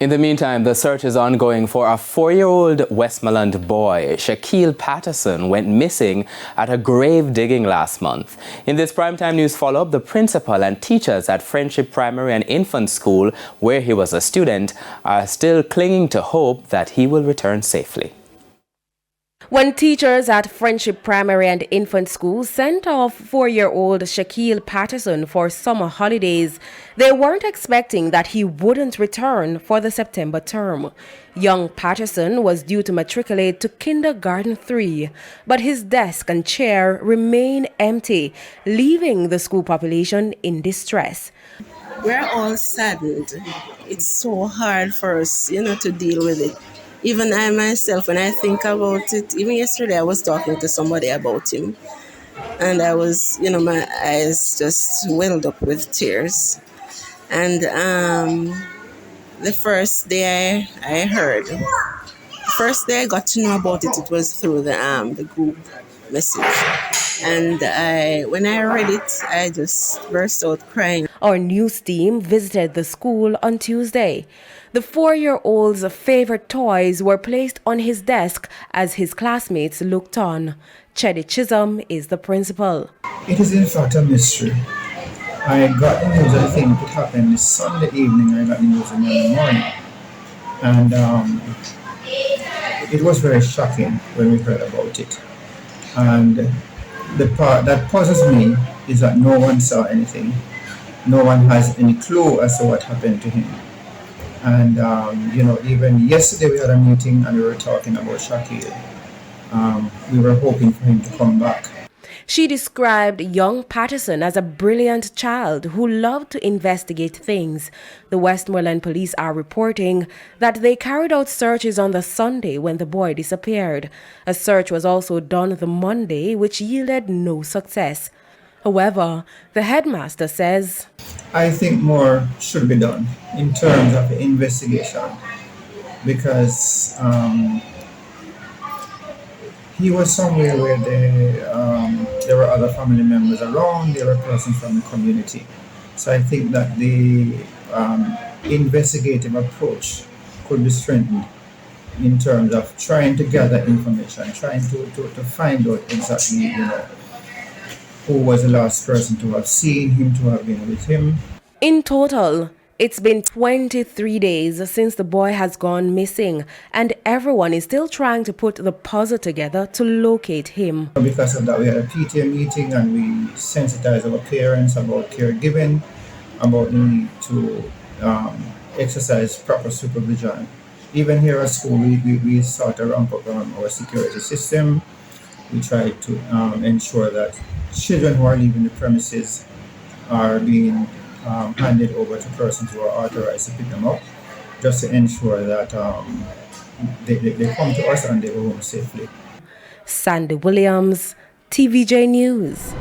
In the meantime, the search is ongoing for a 4-year-old Westmoreland boy. Shakeil Patterson went missing at a grave digging last month. In this primetime news follow-up, the principal and teachers at Friendship Primary and Infant School, where he was a student, are still clinging to hope that he will return safely. When teachers at Friendship Primary and Infant School sent off 4-year-old Shakeil Patterson for summer holidays, they weren't expecting that he wouldn't return for the September term. Young Patterson was due to matriculate to Kindergarten 3, but his desk and chair remain empty, leaving the school population in distress. We're all saddened. It's so hard for us, to deal with it. Even I myself, when I think about it, even yesterday I was talking to somebody about him, and I was, my eyes just welled up with tears. And the first day I first day I got to know about it, it was through the group message. And when I read it, I just burst out crying. Our news team visited the school on Tuesday. The 4-year-old's favorite toys were placed on his desk as his classmates looked on. Cheddy Chisholm is the principal. It is in fact a mystery. I got the news, I think it happened this Sunday evening, I got the news in the morning. And it was very shocking when we heard about it. And the part that puzzles me is that no one saw anything. No one has any clue as to what happened to him. And, even yesterday we had a meeting and we were talking about Shakeil. We were hoping for him to come back. She described young Patterson as a brilliant child who loved to investigate things. The Westmoreland police are reporting that they carried out searches on the Sunday when the boy disappeared. A search was also done the Monday, which yielded no success. However, the headmaster says, I think more should be done in terms of the investigation, because he was somewhere where there were other family members around, there were persons from the community. So I think that the investigative approach could be strengthened in terms of trying to gather information, trying to find out exactly, who was the last person to have seen him, to have been with him. In total, it's been 23 days since the boy has gone missing, and everyone is still trying to put the puzzle together to locate him. Because of that, we had a PTA meeting and we sensitized our parents about caregiving, about the need to exercise proper supervision. Even here at school, we sought to ramp up our security system. We tried to ensure that children who are leaving the premises are being handed over to persons who are authorized to pick them up, just to ensure that they come to us and they go home safely. Sandy Williams, TVJ News.